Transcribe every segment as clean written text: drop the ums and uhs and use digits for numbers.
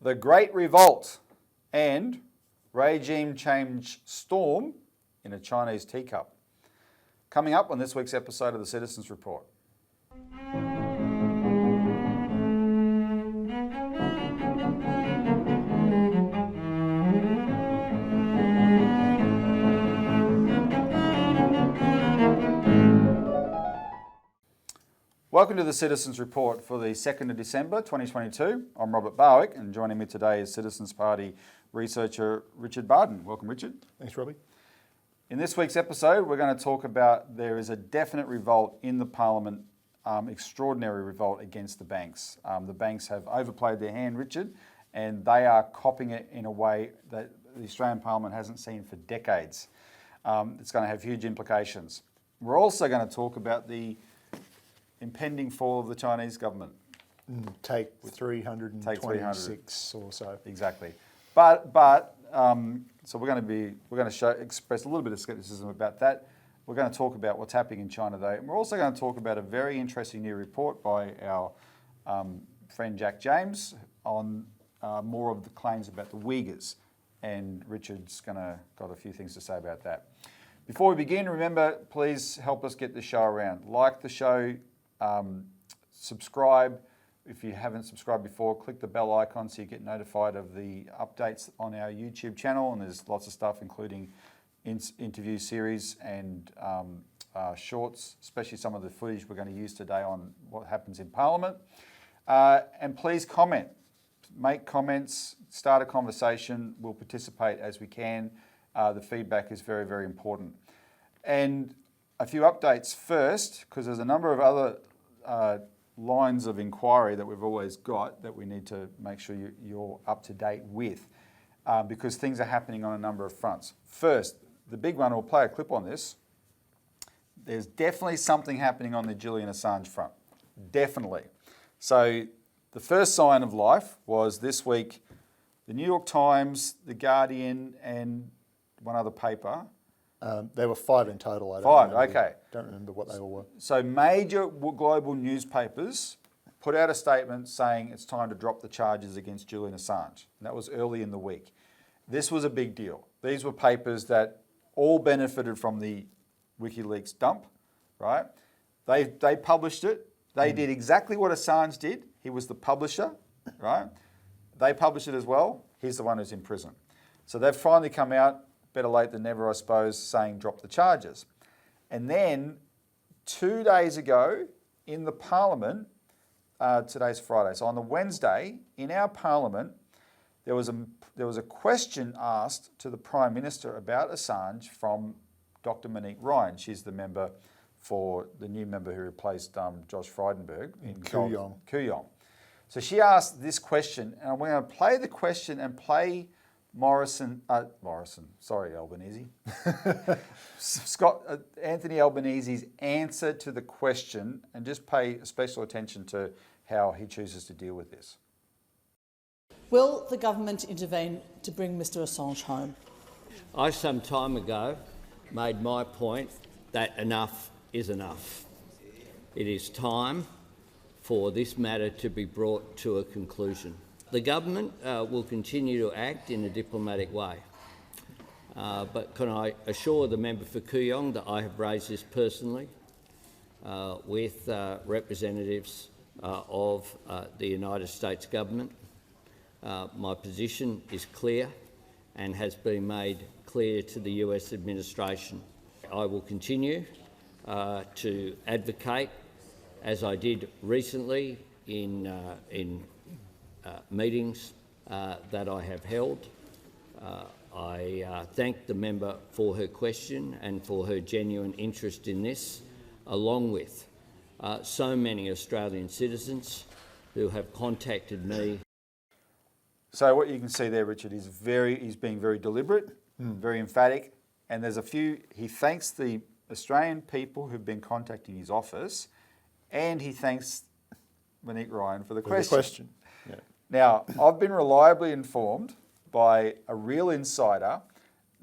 The Great Revolt and regime change storm in a Chinese teacup. Coming up on this week's episode of the Citizens Report. Welcome to the Citizens Report for the 2nd of December 2022. I'm Robert Barwick, and joining me today is Citizens Party researcher Richard Bardon. Welcome, Richard. Thanks, Robbie. In this week's episode, we're going to talk about there is a definite revolt in the Parliament, extraordinary revolt against the banks. The banks have overplayed their hand, Richard, and they are copying it in a way that the Australian Parliament hasn't seen for decades. It's going to have huge implications. We're also going to talk about the impending fall of the Chinese government. Take 326 or so. Exactly. So we're going to express a little bit of scepticism about that. We're going to talk about what's happening in China today. And we're also going to talk about a very interesting new report by our friend Jack James on more of the claims about the Uyghurs. And Richard's got a few things to say about that. Before we begin, remember, please help us get the show around. Like the show, subscribe. If you haven't subscribed before, click the bell icon so you get notified of the updates on our YouTube channel. And there's lots of stuff, including interview series and shorts, especially some of the footage we're going to use today on what happens in Parliament. And please comment, make comments, start a conversation. We'll participate as we can. The feedback is very, very important. And a few updates first, because there's a number of other lines of inquiry that we've always got that we need to make sure you're up to date with, because things are happening on a number of fronts. First, the big one, we'll play a clip on this. There's definitely something happening on the Julian Assange front. Definitely. So the first sign of life was this week, the New York Times, The Guardian, and one other paper. There were 5 in total. Don't remember what they all were. So major global newspapers put out a statement saying it's time to drop the charges against Julian Assange. And that was early in the week. This was a big deal. These were papers that all benefited from the WikiLeaks dump, right? They published it. They did exactly what Assange did. He was the publisher, right? They published it as well. He's the one who's in prison. So they've finally come out, better late than never, I suppose, saying drop the charges. And then 2 days ago in the Parliament, today's Friday, so on the Wednesday, in our Parliament, there was a question asked to the Prime Minister about Assange from Dr. Monique Ryan. She's the new member who replaced Josh Frydenberg in Kooyong. So she asked this question, and we're going to play the question and play Albanese. Anthony Albanese's answer to the question, and just pay special attention to how he chooses to deal with this. Will the government intervene to bring Mr Assange home? I, some time ago, made my point that enough is enough. It is time for this matter to be brought to a conclusion. The government will continue to act in a diplomatic way. But can I assure the member for Kooyong that I have raised this personally with representatives of the United States government. My position is clear and has been made clear to the US administration. I will continue to advocate, as I did recently in meetings that I have held. I thank the member for her question and for her genuine interest in this, along with so many Australian citizens who have contacted me. So what you can see there, Richard, is he's being very deliberate, very emphatic, and there's he thanks the Australian people who've been contacting his office, and he thanks Monique Ryan for the question. Yeah. Now, I've been reliably informed by a real insider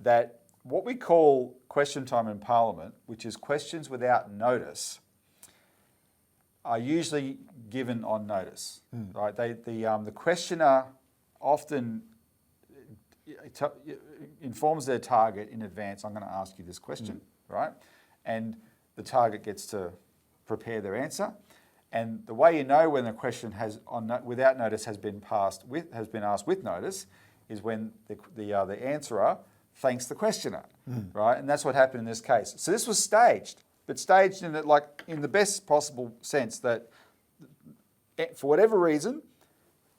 that what we call question time in Parliament, which is questions without notice, are usually given on notice. Right? The questioner often informs their target in advance. I'm going to ask you this question, right? And the target gets to prepare their answer. And the way you know when the question without notice has been asked with notice is when the answerer thanks the questioner, right? And that's what happened in this case. So this was staged, but staged in the best possible sense that for whatever reason,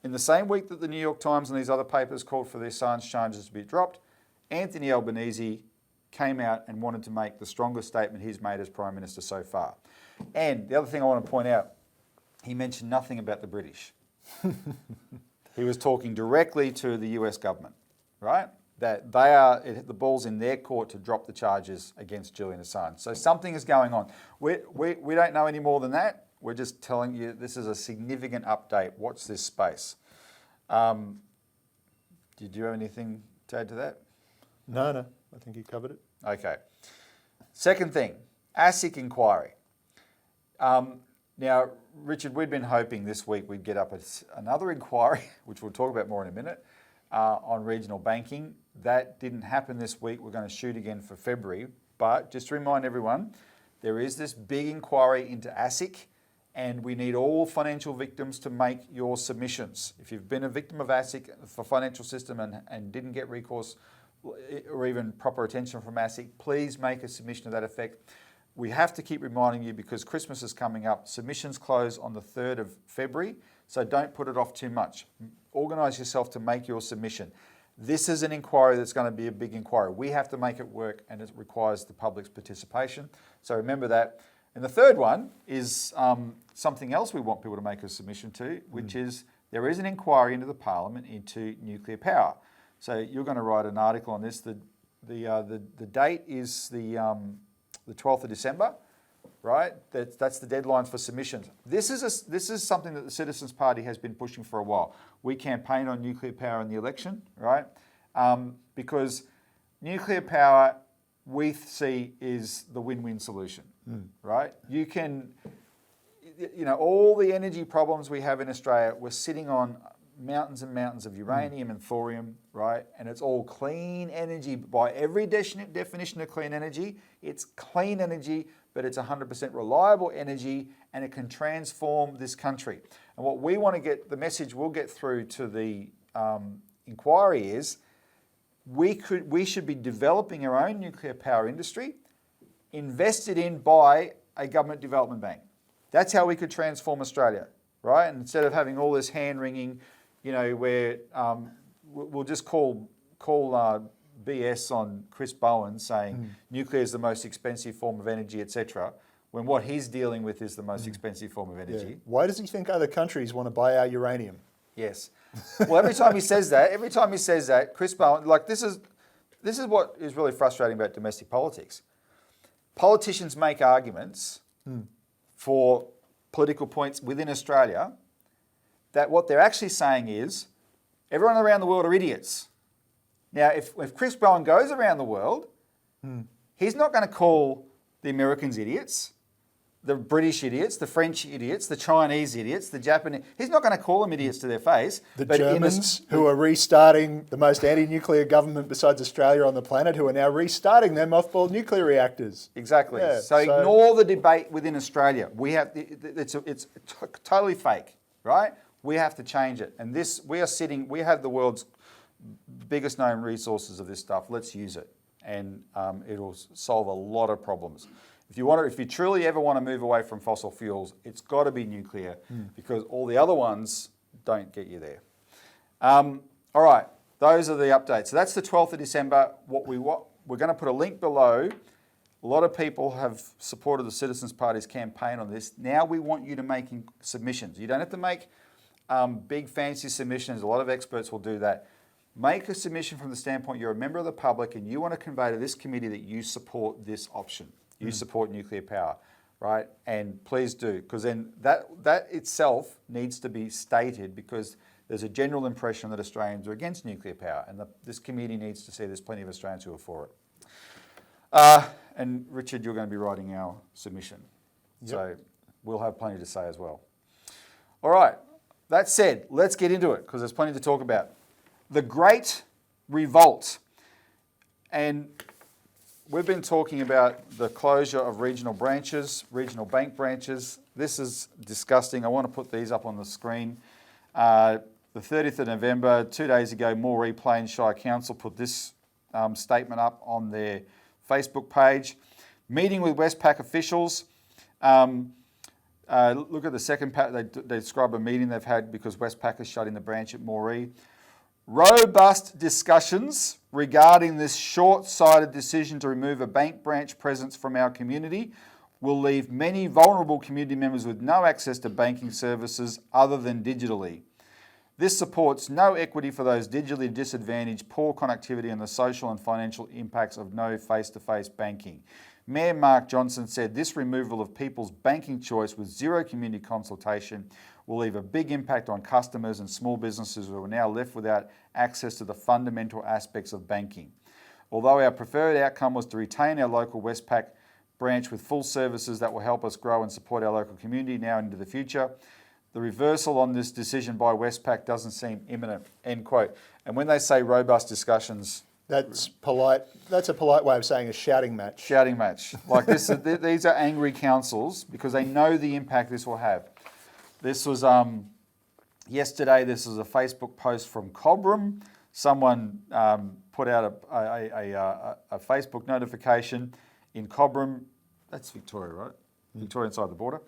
in the same week that the New York Times and these other papers called for the Assange charges to be dropped, Anthony Albanese came out and wanted to make the strongest statement he's made as Prime Minister so far. And the other thing I want to point out, he mentioned nothing about the British. He was talking directly to the US government, right? That the ball's in their court to drop the charges against Julian Assange. So something is going on. We don't know any more than that. We're just telling you this is a significant update. Watch this space. Did you have anything to add to that? No, I think you covered it. Okay. Second thing, ASIC inquiry. Now, Richard, we'd been hoping this week we'd get up another inquiry, which we'll talk about more in a minute, on regional banking. That didn't happen this week. We're going to shoot again for February. But just to remind everyone, there is this big inquiry into ASIC, and we need all financial victims to make your submissions. If you've been a victim of ASIC for financial system and didn't get recourse or even proper attention from ASIC, please make a submission to that effect. We have to keep reminding you because Christmas is coming up. Submissions close on the 3rd of February, so don't put it off too much. Organise yourself to make your submission. This is an inquiry that's going to be a big inquiry. We have to make it work, and it requires the public's participation. So remember that. And the third one is something else we want people to make a submission to, which is there is an inquiry into the Parliament into nuclear power. So you're going to write an article on this. The date is the 12th of December, right? That's the deadline for submissions. This is something that the Citizens Party has been pushing for a while. We campaigned on nuclear power in the election, right? Because nuclear power we see is the win-win solution, right? You can, all the energy problems we have in Australia, we're sitting on mountains and mountains of uranium and thorium, right? And it's all clean energy. By every definition of clean energy, it's clean energy, but it's 100% reliable energy, and it can transform this country. And what we want to get, the message we'll get through to the inquiry is, we should be developing our own nuclear power industry, invested in by a government development bank. That's how we could transform Australia, right? And instead of having all this hand-wringing, where we'll just call BS on Chris Bowen saying nuclear is the most expensive form of energy, etc., when what he's dealing with is the most expensive form of energy. Yeah. Why does he think other countries want to buy our uranium? Yes. Well, every time he says that, Chris Bowen, this is what is really frustrating about domestic politics. Politicians make arguments for political points within Australia that what they're actually saying is everyone around the world are idiots. Now, if Chris Bowen goes around the world, he's not going to call the Americans idiots, the British idiots, the French idiots, the Chinese idiots, the Japanese. He's not going to call them idiots to their face. The Germans, who are restarting the most anti-nuclear government besides Australia on the planet, who are now restarting their mothballed nuclear reactors. Exactly. Yeah, so ignore the debate within Australia. It's totally fake, right? We have to change it. And we have the world's biggest known resources of this stuff. Let's use it. And it'll solve a lot of problems. If you truly ever want to move away from fossil fuels, it's got to be nuclear because all the other ones don't get you there. All right, those are the updates. So that's the 12th of December. We're going to put a link below. A lot of people have supported the Citizens Party's campaign on this. Now we want you to make submissions. You don't have to make big fancy submissions. A lot of experts will do that. Make a submission from the standpoint you're a member of the public and you want to convey to this committee that you support this option. You support nuclear power, right? And please do, because then that itself needs to be stated because there's a general impression that Australians are against nuclear power, and this committee needs to see there's plenty of Australians who are for it. And Richard, you're going to be writing our submission. Yep. So we'll have plenty to say as well. All right, that said, let's get into it because there's plenty to talk about. The Great Revolt. And we've been talking about the closure of regional branches, regional bank branches. This is disgusting. I want to put these up on the screen. The 30th of November, 2 days ago, Moree Plains Shire Council put this statement up on their Facebook page. Meeting with Westpac officials. Look at the second part. They describe a meeting they've had because Westpac is shutting the branch at Moree. Robust discussions regarding this short-sighted decision to remove a bank branch presence from our community will leave many vulnerable community members with no access to banking services other than digitally. This supports no equity for those digitally disadvantaged, poor connectivity and the social and financial impacts of no face-to-face banking. Mayor Mark Johnson said this removal of people's banking choice with zero community consultation will leave a big impact on customers and small businesses who are now left without access to the fundamental aspects of banking. Although our preferred outcome was to retain our local Westpac branch with full services that will help us grow and support our local community now and into the future, the reversal on this decision by Westpac doesn't seem imminent, end quote. And when they say robust discussions, That's polite. That's a polite way of saying a shouting match. shouting match. Like this, these are angry councils because they know the impact this will have. This was yesterday. This was a Facebook post from Cobram. Someone put out a Facebook notification in Cobram. That's Victoria, right? Victoria inside the border.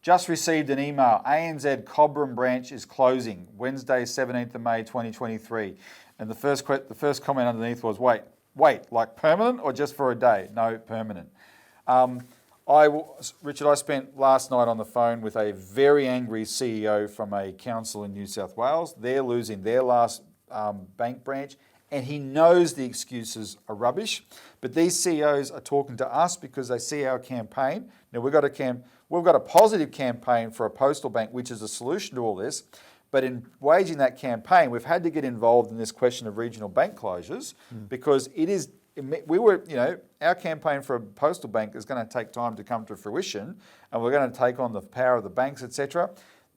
Just received an email. ANZ Cobram branch is closing Wednesday, 17th of May, 2023. And the first comment underneath was, wait, like permanent or just for a day? No, permanent. Richard, I spent last night on the phone with a very angry CEO from a council in New South Wales. They're losing their last bank branch, and he knows the excuses are rubbish. But these CEOs are talking to us because they see our campaign. Now, we've got a positive campaign for a postal bank, which is a solution to all this. But in waging that campaign, we've had to get involved in this question of regional bank closures because our campaign for a postal bank is going to take time to come to fruition, and we're going to take on the power of the banks, etc.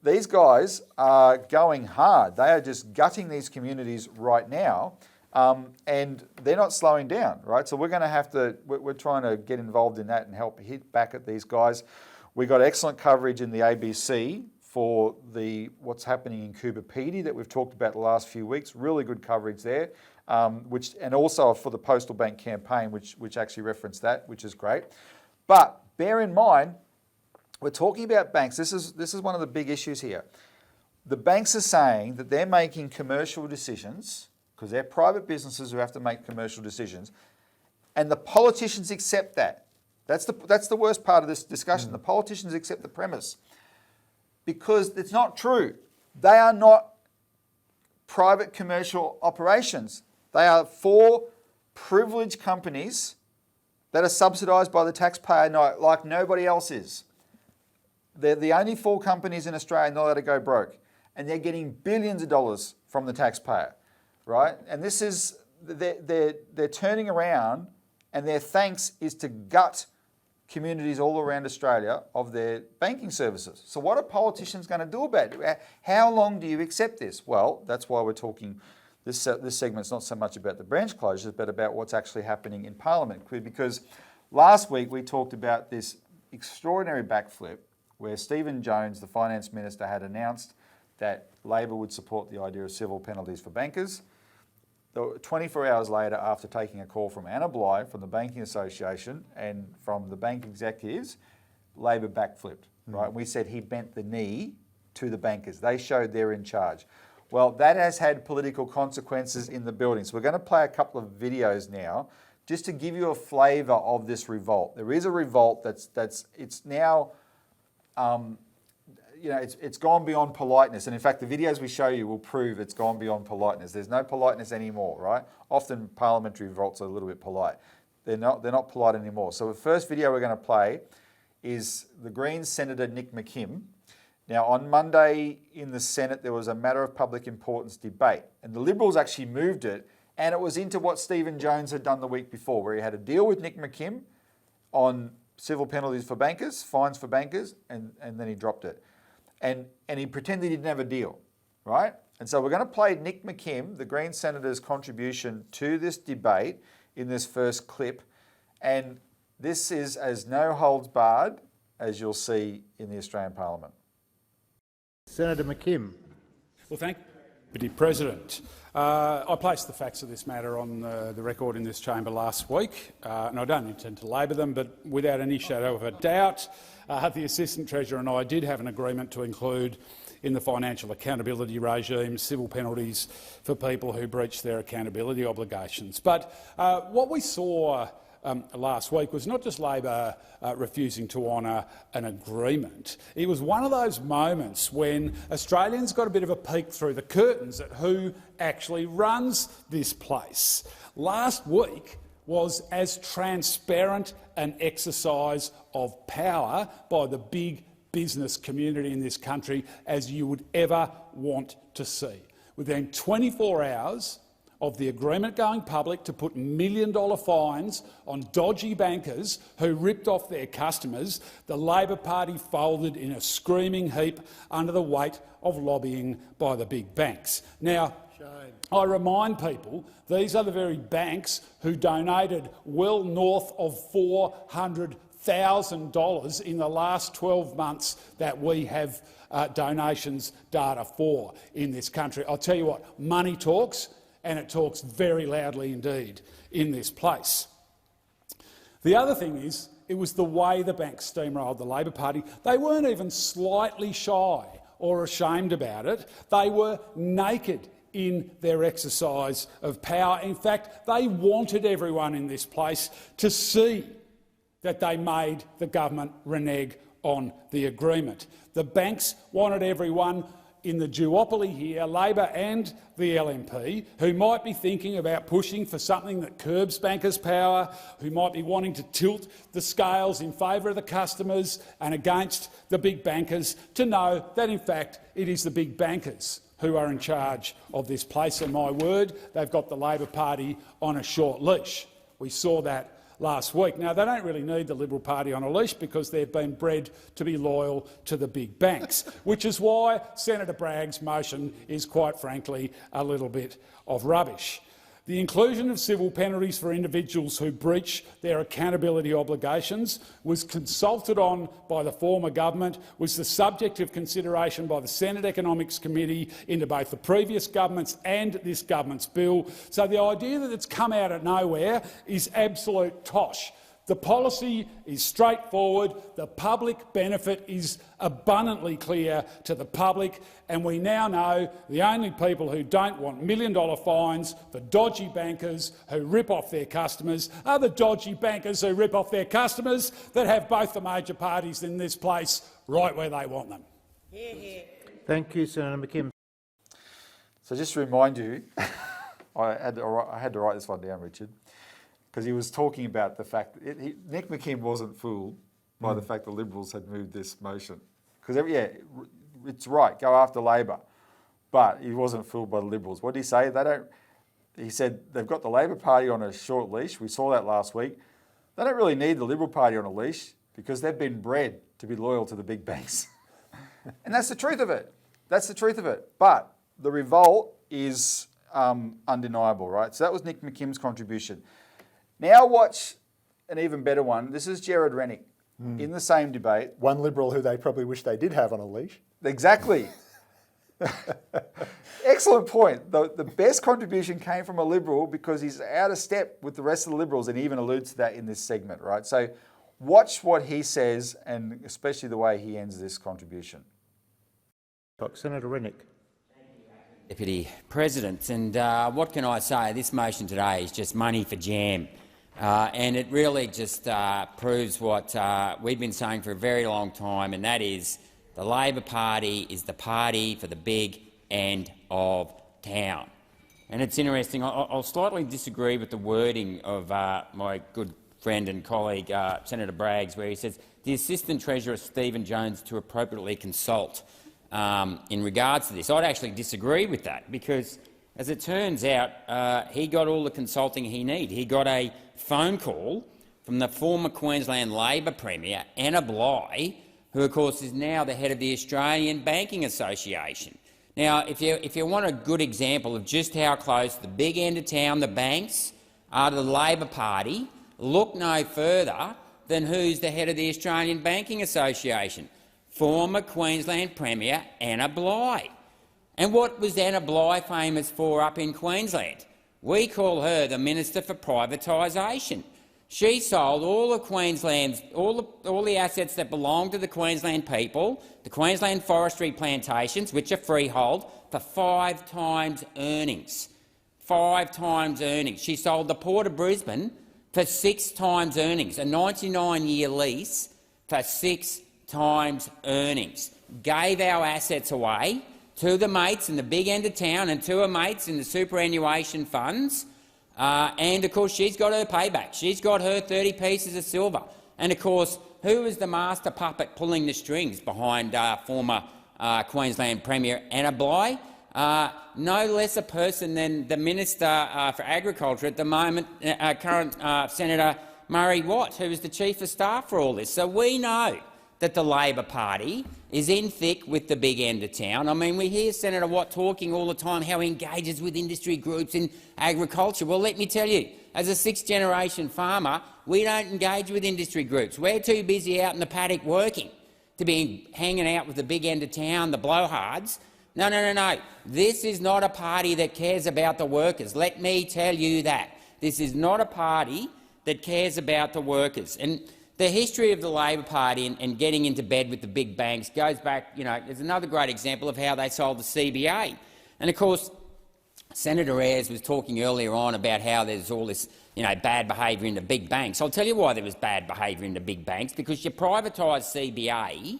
These guys are going hard. They are just gutting these communities right now, and they're not slowing down, right? So we're going to have to, we're trying to get involved in that and help hit back at these guys. We got excellent coverage in the ABC for what's happening in Coober Pedy that we've talked about the last few weeks. Really good coverage there, and also for the postal bank campaign, which actually referenced that, which is great. But bear in mind, we're talking about banks. This is one of the big issues here. The banks are saying that they're making commercial decisions because they're private businesses who have to make commercial decisions, and the politicians accept that. That's the worst part of this discussion. The politicians accept the premise because it's not true. They are not private commercial operations. They are for privileged companies that are subsidised by the taxpayer like nobody else is. They're the only 4 companies in Australia not allowed to go broke, and they're getting billions of dollars from the taxpayer, right? And this is, they're turning around, and their thanks is to gut communities all around Australia of their banking services. So what are politicians going to do about it? How long do you accept this? Well, that's why we're talking, this segment's not so much about the branch closures, but about what's actually happening in Parliament. Because last week we talked about this extraordinary backflip where Stephen Jones, the Finance Minister, had announced that Labor would support the idea of civil penalties for bankers. 24 hours later, after taking a call from Anna Bligh from the Banking Association and from the bank executives, Labor backflipped, right? And we said he bent the knee to the bankers. They showed they're in charge. Well, that has had political consequences in the building. So we're going to play a couple of videos now just to give you a flavour of this revolt. There is a revolt it's now, it's gone beyond politeness. And in fact, the videos we show you will prove it's gone beyond politeness. There's no politeness anymore, right? Often parliamentary revolts are a little bit polite. They're not polite anymore. So the first video we're going to play is the Greens Senator Nick McKim. Now, on Monday in the Senate, there was a matter of public importance debate, and the Liberals actually moved it, and it was into what Stephen Jones had done the week before, where he had a deal with Nick McKim on civil penalties for bankers, fines for bankers, and then he dropped it. And he pretended he didn't have a deal, right? And so we're going to play Nick McKim, the Green Senator's contribution to this debate in this first clip. And this is as no holds barred as you'll see in the Australian Parliament. Senator McKim. Well, thank you, Deputy President. I placed the facts of this matter on the record in this chamber last week, and I don't intend to labour them, but without any shadow of a doubt, the Assistant Treasurer and I did have an agreement to include in the financial accountability regime civil penalties for people who breach their accountability obligations. But what we saw last week was not just Labor refusing to honour an agreement. It was one of those moments when Australians got a bit of a peek through the curtains at who actually runs this place. Last week was as transparent an exercise of power by the big business community in this country as you would ever want to see. Within 24 hours of the agreement going public to put million-dollar fines on dodgy bankers who ripped off their customers, the Labor Party folded in a screaming heap under the weight of lobbying by the big banks. Now, I remind people these are the very banks who donated well north of $400,000 in the last 12 months that we have donations data for in this country. I'll tell you what, money talks, and it talks very loudly indeed in this place. The other thing is, it was the way the banks steamrolled the Labor Party. They weren't even slightly shy or ashamed about it. They were naked in their exercise of power. In fact, they wanted everyone in this place to see that they made the government renege on the agreement. The banks wanted everyone in the duopoly here, Labor and the LNP, who might be thinking about pushing for something that curbs bankers' power, who might be wanting to tilt the scales in favour of the customers and against the big bankers, to know that, in fact, it is the big bankers who are in charge of this place. And my word, they've got the Labor Party on a short leash. We saw that last week. Now, they don't really need the Liberal Party on a leash because they've been bred to be loyal to the big banks, which is why Senator Bragg's motion is, quite frankly, a little bit of rubbish. The inclusion of civil penalties for individuals who breach their accountability obligations was consulted on by the former government, was the subject of consideration by the Senate Economics Committee into both the previous government's and this government's bill. So the idea that it's come out of nowhere is absolute tosh. The policy is straightforward, the public benefit is abundantly clear to the public, and we now know the only people who don't want million-dollar fines for dodgy bankers who rip off their customers are the dodgy bankers who rip off their customers that have both the major parties in this place right where they want them. Thank you, Senator McKim. So just to remind you, I had to write this one down, Richard, because he was talking about the fact that Nick McKim wasn't fooled by the fact the Liberals had moved this motion. Because, yeah, it's right, go after Labor, but he wasn't fooled by the Liberals. What did he say? He said they've got the Labor Party on a short leash. We saw that last week. They don't really need the Liberal Party on a leash because they've been bred to be loyal to the big banks. And that's the truth of it. That's the truth of it. But the revolt is undeniable, right? So that was Nick McKim's contribution. Now watch an even better one. This is Gerard Rennick in the same debate. One Liberal who they probably wish they did have on a leash. Exactly. Excellent point. The best contribution came from a Liberal because he's out of step with the rest of the Liberals, and he even alludes to that in this segment, right? So watch what he says, and especially the way he ends this contribution. Senator Rennick. Deputy President, and what can I say? This motion today is just money for jam, and it really just proves what we've been saying for a very long time, and that is the Labor Party is the party for the big end of town. And it's interesting, I'll slightly disagree with the wording of my good friend and colleague Senator Braggs, where he says the Assistant Treasurer Stephen Jones to appropriately consult in regards to this. I'd actually disagree with that because, as it turns out, he got all the consulting he needed. He got a phone call from the former Queensland Labor Premier, Anna Bligh, who of course is now the head of the Australian Banking Association, Now, if you want a good example of just how close the big end of town, the banks, are to the Labor Party, look no further than who's the head of the Australian Banking Association, former Queensland Premier Anna Bligh. And what was Anna Bligh famous for up in Queensland? We call her the Minister for Privatisation. She sold all of Queensland's, all the assets that belong to the Queensland people, the Queensland forestry plantations, which are freehold, for 5 times earnings. 5 times earnings. She sold the Port of Brisbane for 6 times earnings, a 99-year lease for 6 times earnings. Gave our assets away to the mates in the big end of town and to her mates in the superannuation funds. And, of course, she's got her payback. She's got her 30 pieces of silver. And, of course, who was the master puppet pulling the strings behind former Queensland Premier Anna Bligh? No less a person than the Minister for Agriculture at the moment, current Senator Murray Watt, who was the Chief of Staff for all this. So we know that the Labor Party is in thick with the big end of town. I mean, we hear Senator Watt talking all the time how he engages with industry groups in agriculture. Well, let me tell you, as a 6th-generation farmer, we don't engage with industry groups. We're too busy out in the paddock working to be hanging out with the big end of town, the blowhards. No, no, no, no. This is not a party that cares about the workers. Let me tell you that. This is not a party that cares about the workers. And the history of the Labor Party and getting into bed with the big banks goes back, there's another great example of how they sold the CBA. And, of course, Senator Ayres was talking earlier on about how there's all this bad behaviour in the big banks. I'll tell you why there was bad behaviour in the big banks, because you privatised CBA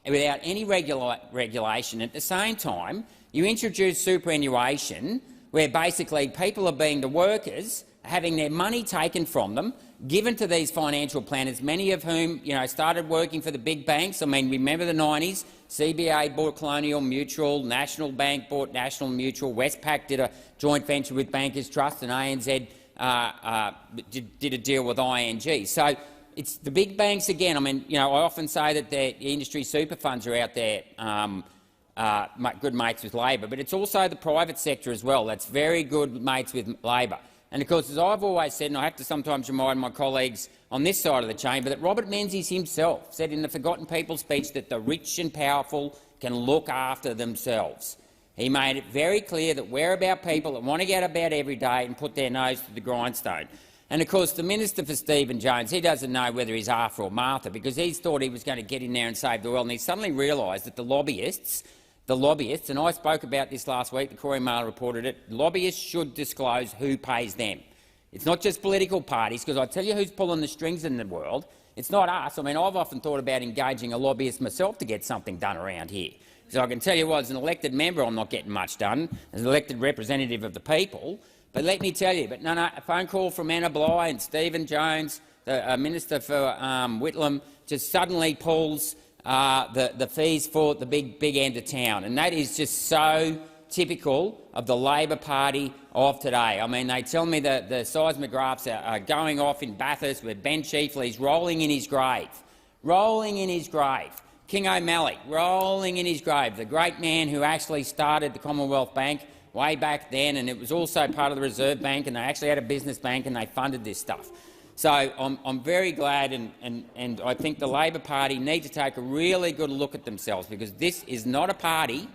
without any regulation. At the same time, you introduced superannuation, where basically people are being the workers, having their money taken from them, given to these financial planners, many of whom started working for the big banks. I mean, remember the 90s? CBA bought Colonial Mutual, National Bank bought National Mutual, Westpac did a joint venture with Bankers Trust, and ANZ did a deal with ING. So it's the big banks again. I mean, I often say that the industry super funds are out there good mates with Labor, but it's also the private sector as well that's very good mates with Labor. And, of course, as I've always said, and I have to sometimes remind my colleagues on this side of the chamber, that Robert Menzies himself said in the Forgotten People speech that the rich and powerful can look after themselves. He made it very clear that we're about people that want to get out of bed every day and put their nose to the grindstone. And, of course, the Minister for Stephen Jones, he doesn't know whether he's Arthur or Martha, because he's thought he was going to get in there and save the world, and he suddenly realised that the lobbyists, and I spoke about this last week, the Courier Mail reported it, lobbyists should disclose who pays them. It's not just political parties, because I tell you who's pulling the strings in the world. It's not us. I mean, I've often thought about engaging a lobbyist myself to get something done around here. So I can tell you, as an elected member, I'm not getting much done, as an elected representative of the people. But let me tell you, a phone call from Anna Bligh and Stephen Jones, the Minister for Whitlam, just suddenly pulls the fees for the big end of town, and that is just so typical of the Labor Party of today. I mean, they tell me that the seismographs are going off in Bathurst, where Ben Chiefeley's rolling in his grave. Rolling in his grave. King O'Malley rolling in his grave, the great man who actually started the Commonwealth Bank way back then, and it was also part of the Reserve Bank, and they actually had a business bank and they funded this stuff. So I'm very glad, and I think the Labor Party need to take a really good look at themselves, because this is not a party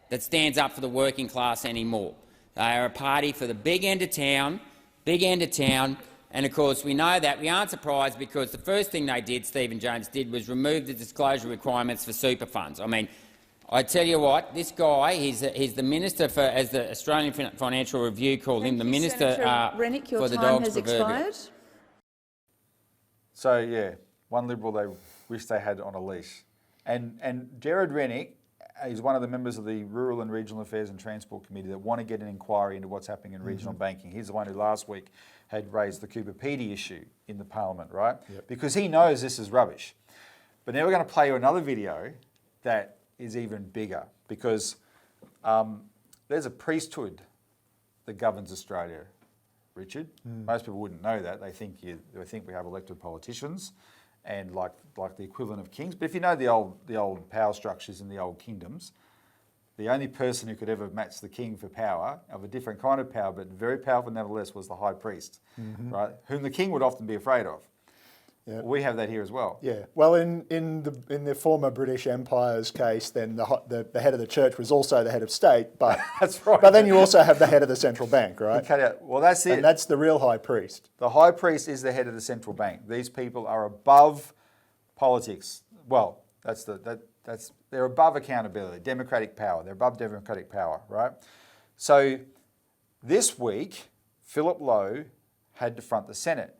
that stands up for the working class anymore. They are a party for the big end of town, and of course we know that. We aren't surprised, because the first thing they did, Stephen Jones did, was remove the disclosure requirements for super funds. I mean, I tell you what, this guy, he's the Minister for, as the Australian Financial Review called him, the Minister Rennick, your for the time dog's has proverbial. expired. So, yeah, one Liberal they wish they had on a leash. And Gerard Rennick is one of the members of the Rural and Regional Affairs and Transport Committee that want to get an inquiry into what's happening in regional banking. He's the one who last week had raised the Cooper Pedy issue in the Parliament, right? Yep. Because he knows this is rubbish. But now we're going to play you another video that is even bigger, because there's a priesthood that governs Australia, Richard. Most people wouldn't know that. They think we have elected politicians and like the equivalent of kings. But if you know the old power structures in the old kingdoms, the only person who could ever match the king for power, of a different kind of power, but very powerful nevertheless, was the high priest, right? Whom the king would often be afraid of. Yeah. We have that here as well. Yeah. Well, in the former British Empire's case, then the head of the church was also the head of state, but That's right. But then you also have the head of the central bank, right? Cut out. Well, that's it. And that's the real high priest. The high priest is the head of the central bank. These people are above politics. Well, they're above accountability, democratic power. They're above democratic power, right? So this week, Philip Lowe had to front the Senate.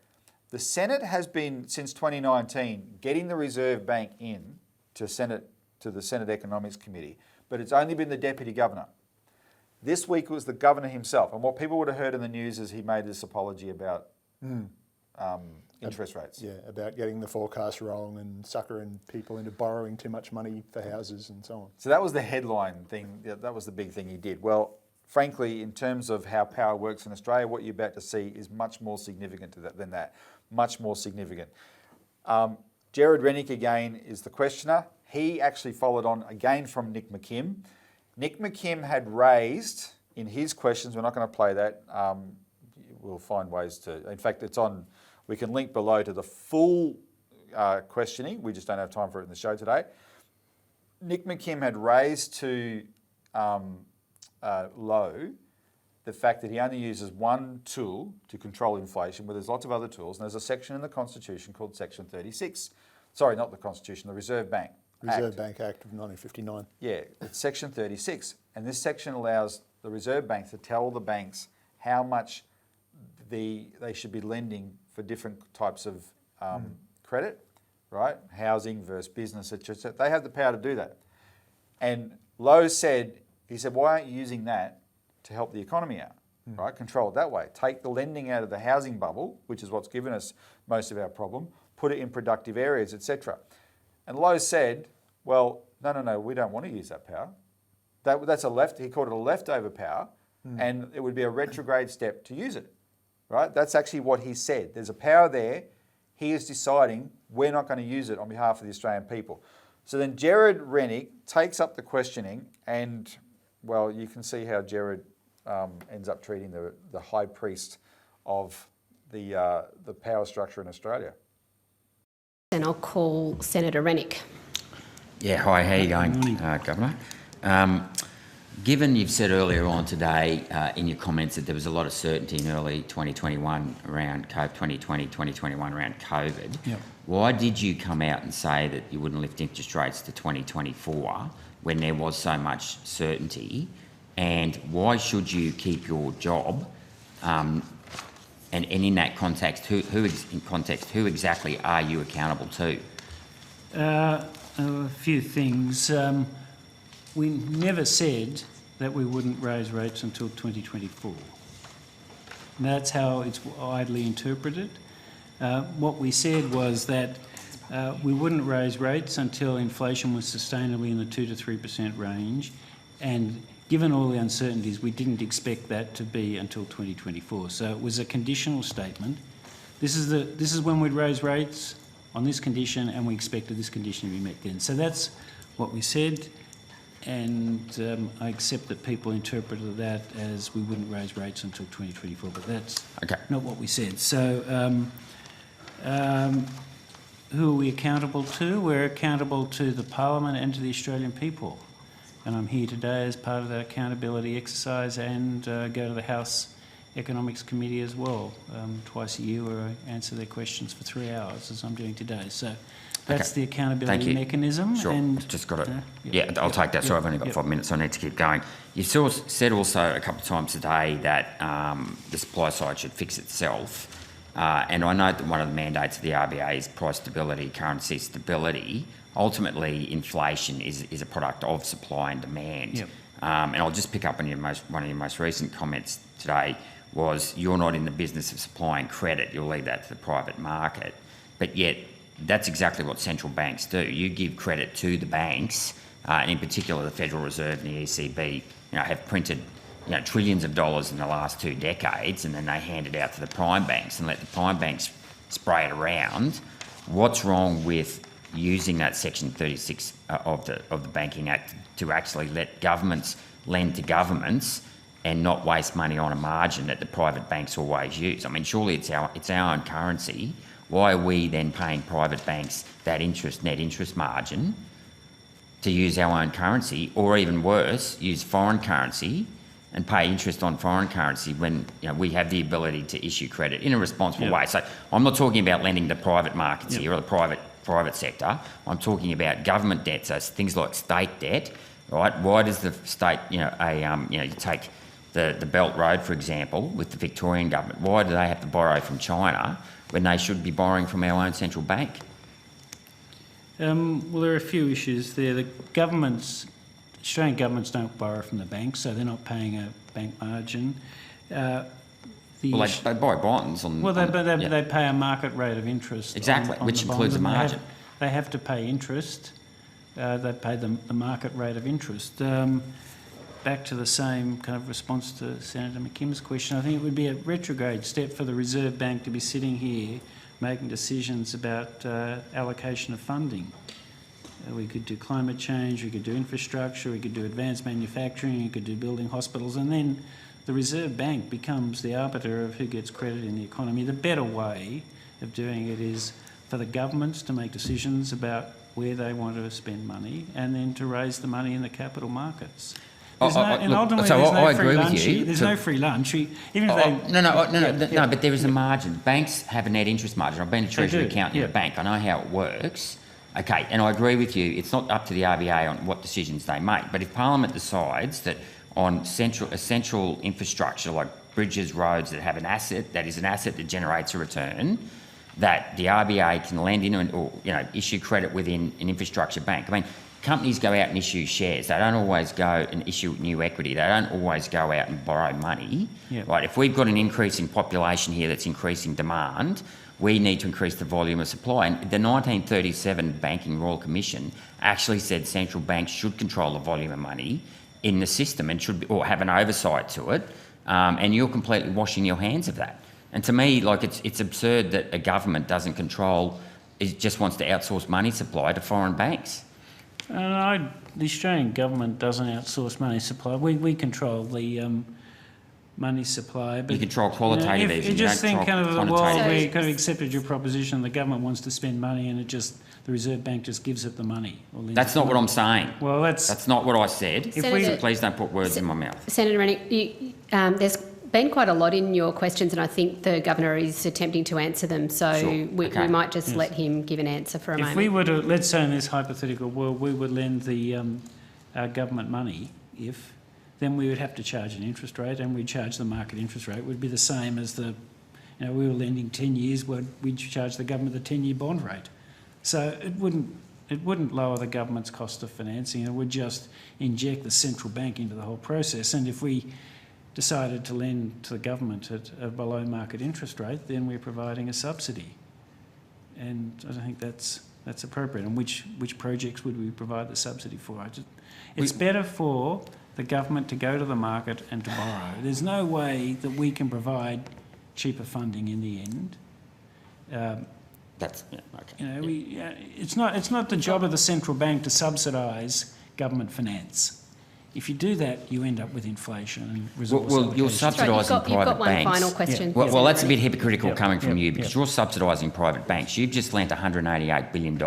The Senate has been, since 2019, getting the Reserve Bank in to the Senate Economics Committee, but it's only been the Deputy Governor. This week was the Governor himself, and what people would have heard in the news is he made this apology about interest rates. Yeah, about getting the forecast wrong and suckering people into borrowing too much money for houses and so on. So that was the headline thing. That was the big thing he did. Well, frankly, in terms of how power works in Australia, what you're about to see is much more significant than that. Much more significant. Gerard Rennick again is the questioner. He actually followed on again from Nick McKim. Nick McKim had raised in his questions, we're not going to play that, we'll find ways to, in fact it's on, we can link below to the full questioning, we just don't have time for it in the show today. Nick McKim had raised to Lowe the fact that he only uses one tool to control inflation, where there's lots of other tools, and there's a section in the Constitution called Section 36. Sorry, not the Constitution, the Reserve Bank Bank Act of 1959. Yeah, it's Section 36, and this section allows the Reserve Bank to tell the banks how much they should be lending for different types of credit, right? Housing versus business, etc. They have the power to do that. And Lowe said, why aren't you using that to help the economy out, right? Control it that way. Take the lending out of the housing bubble, which is what's given us most of our problem, put it in productive areas, etc. And Lowe said, well, no, we don't want to use that power. That's he called it a leftover power, and it would be a retrograde step to use it, right? That's actually what he said. There's a power there. He is deciding we're not going to use it on behalf of the Australian people. So then Gerard Rennick takes up the questioning, and, well, you can see how Gerard ends up treating the high priest of the power structure in Australia. And I'll call Senator Rennick. Yeah, hi, how are you going, Governor? Given you've said earlier on today in your comments that there was a lot of certainty in early 2021 around 2021 around COVID, why did you come out and say that you wouldn't lift interest rates to 2024 when there was so much certainty? And why should you keep your job? And in that context, who exactly are you accountable to? A few things. We never said that we wouldn't raise rates until 2024. And that's how it's widely interpreted. What we said was that we wouldn't raise rates until inflation was sustainably in the 2 to 3% range, and given all the uncertainties, we didn't expect that to be until 2024. So it was a conditional statement. This is when we'd raise rates on this condition, and we expected this condition to be met then. So that's what we said, and I accept that people interpreted that as we wouldn't raise rates until 2024, but that's not what we said. So who are we accountable to? We're accountable to the Parliament and to the Australian people. And I'm here today as part of that accountability exercise, and go to the House Economics Committee as well, twice a year, where I answer their questions for 3 hours, as I'm doing today. So that's the accountability mechanism. Sure, and, just got it. I'll take that. Sorry, I've only got 5 minutes, so I need to keep going. You said also a couple of times today that the supply side should fix itself. And I know that one of the mandates of the RBA is price stability, currency stability. Ultimately, inflation is a product of supply and demand. And I'll just pick up on one of your most recent comments today was you're not in the business of supplying credit, you'll leave that to the private market. But yet, that's exactly what central banks do. You give credit to the banks, and in particular the Federal Reserve and the ECB, have printed trillions of dollars in the last 2 decades, and then they hand it out to the prime banks and let the prime banks spray it around. What's wrong with using that Section 36 of the Banking Act to actually let governments lend to governments and not waste money on a margin that the private banks always use. I mean, surely it's our own currency. Why are we then paying private banks that net interest margin to use our own currency, or even worse, use foreign currency and pay interest on foreign currency when we have the ability to issue credit in a responsible way? So I'm not talking about lending to private markets here or the private sector. I'm talking about government debt, so things like state debt, right? Why does the state, you take the Belt Road, for example, with the Victorian government, why do they have to borrow from China when they should be borrowing from our own central bank? Well, there are a few issues there. The Australian governments don't borrow from the banks, so they're not paying a bank margin. They buy bonds on... Well, they pay a market rate of interest. Exactly, on which the includes a bonds, margin. They have to pay interest. They pay the market rate of interest. Back to the same kind of response to Senator McKim's question, I think it would be a retrograde step for the Reserve Bank to be sitting here making decisions about allocation of funding. We could do climate change, we could do infrastructure, we could do advanced manufacturing, we could do building hospitals, and then the Reserve Bank becomes the arbiter of who gets credit in the economy. The better way of doing it is for the governments to make decisions about where they want to spend money and then to raise the money in the capital markets. Ultimately, there's no free lunch. No, but there is a margin. Banks have a net interest margin. I've been a treasury accountant in a bank. I know how it works. Okay, and I agree with you. It's not up to the RBA on what decisions they make. But if Parliament decides that on essential infrastructure like bridges, roads that have an asset that generates a return, that the RBA can lend in or issue credit within an infrastructure bank. I mean, companies go out and issue shares. They don't always go and issue new equity. They don't always go out and borrow money. Right? If we've got an increasing population here that's increasing demand, we need to increase the volume of supply. And the 1937 Banking Royal Commission actually said central banks should control the volume of money in the system and or have an oversight to it. And you're completely washing your hands of that. And to me, it's absurd that a government doesn't control, it just wants to outsource money supply to foreign banks. The Australian government doesn't outsource money supply. We control the money supply. But you control qualitative easing. You just think kind of the world where you kind of accepted your proposition, the government wants to spend money and the Reserve Bank just gives it the money. That's not what I'm saying. Well, that's not what I said. Senator, please don't put words in my mouth. Senator Rennick, there's been quite a lot in your questions, and I think the Governor is attempting to answer them, so sure. we might just let him give an answer for a moment. If we were to, let's say in this hypothetical world, we would lend the our government money, then we would have to charge an interest rate, and we'd charge the market interest rate. It would be the same as we were lending 10 years, we'd charge the government the 10-year bond rate. So it wouldn't lower the government's cost of financing. It would just inject the central bank into the whole process. And if we decided to lend to the government at a below market interest rate, then we're providing a subsidy. And I don't think that's appropriate. And which projects would we provide the subsidy for? It's better for the government to go to the market and to borrow. There's no way that we can provide cheaper funding in the end. It's not the job of the central bank to subsidise government finance. If you do that, you end up with inflation and resource allocation. You're subsidising private banks. You've got one final question. Well, that's a bit hypocritical coming from you, because you're subsidising private banks. You've just lent $188 billion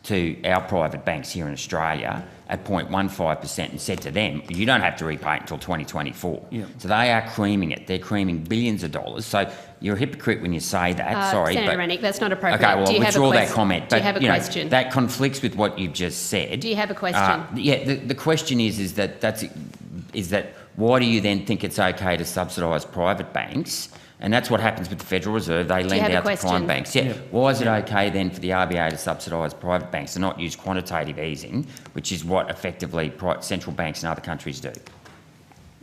to our private banks here in Australia at 0.15% and said to them, you don't have to repay it until 2024. So they are creaming it. They're creaming billions of dollars. So you're a hypocrite when you say that. Sorry, Senator Rennick, that's not appropriate. Okay, well, I'll withdraw that comment. Do you have a question? That conflicts with what you've just said. Do you have a question? The question is that why do you then think it's okay to subsidise private banks? And that's what happens with the Federal Reserve. They lend out to prime banks. Why is it okay then for the RBA to subsidise private banks and not use quantitative easing, which is what effectively central banks in other countries do?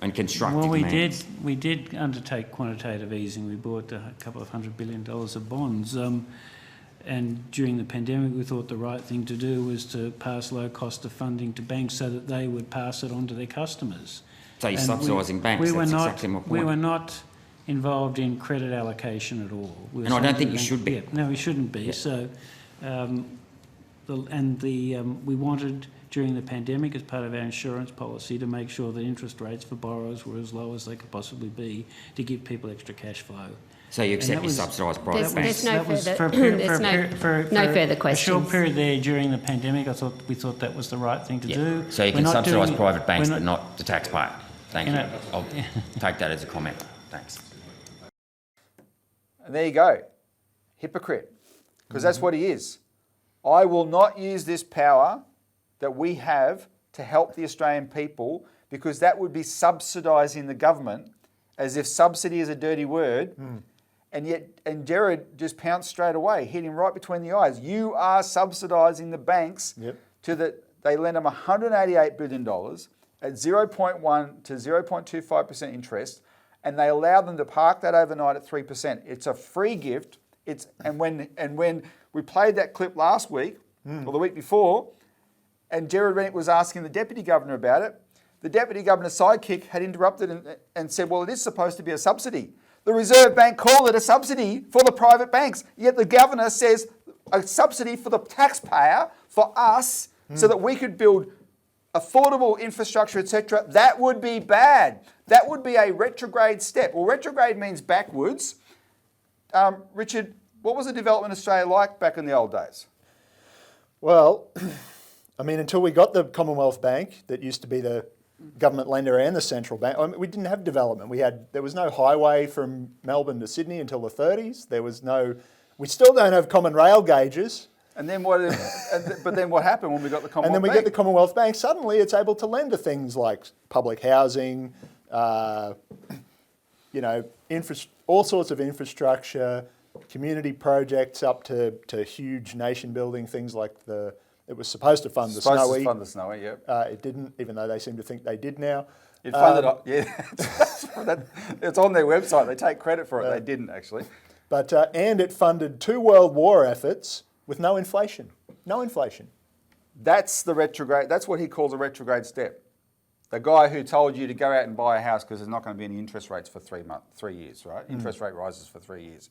And constructive demands. We did undertake quantitative easing. We bought a couple of $100 billion of bonds. And during the pandemic, we thought the right thing to do was to pass low cost of funding to banks so that they would pass it on to their customers. So you're subsidising banks. That's exactly my point. We were not involved in credit allocation at all. And I don't think you should be. No, we shouldn't be. So We wanted during the pandemic, as part of our insurance policy, to make sure that interest rates for borrowers were as low as they could possibly be to give people extra cash flow. So you accept your subsidised private banks? There's no further questions. A short period there during the pandemic, we thought that was the right thing to do. So you can subsidise private banks, but not the taxpayer. Thank you. I'll take that as a comment. Thanks. And there you go. Hypocrite. Because that's what he is. I will not use this power that we have to help the Australian people, because that would be subsidising the government, as if subsidy is a dirty word. And Jared just pounced straight away, hit him right between the eyes. You are subsidising the banks they lend them $188 billion at 0.1 to 0.25% interest, and they allow them to park that overnight at 3%. It's a free gift. And when we played that clip last week, or the week before, and Jared Rennick was asking the Deputy Governor about it, the Deputy Governor's sidekick had interrupted and said, well, it is supposed to be a subsidy. The Reserve Bank called it a subsidy for the private banks, yet the Governor says a subsidy for the taxpayer, for us, so that we could build affordable infrastructure, etc. That would be bad. That would be a retrograde step. Well, retrograde means backwards. Richard, what was the development in Australia like back in the old days? Well, I mean, until we got the Commonwealth Bank, that used to be the government lender and the central bank, we didn't have development. There was no highway from Melbourne to Sydney until the 30s. We still don't have common rail gauges. And then what? But then what happened when we got the Commonwealth Bank? And then we get the Commonwealth Bank. Suddenly, it's able to lend to things like public housing, all sorts of infrastructure, community projects, up to huge nation-building things like it was supposed to fund the Snowy. Supposed to fund the Snowy, yeah. It didn't, even though they seem to think they did now. It funded, it's on their website. They take credit for it. They didn't actually. But and it funded 2 World War efforts with no inflation. No inflation. That's the retrograde. That's what he calls a retrograde step. The guy who told you to go out and buy a house because there's not going to be any interest rates for 3 years, right? Interest rate rises for 3 years.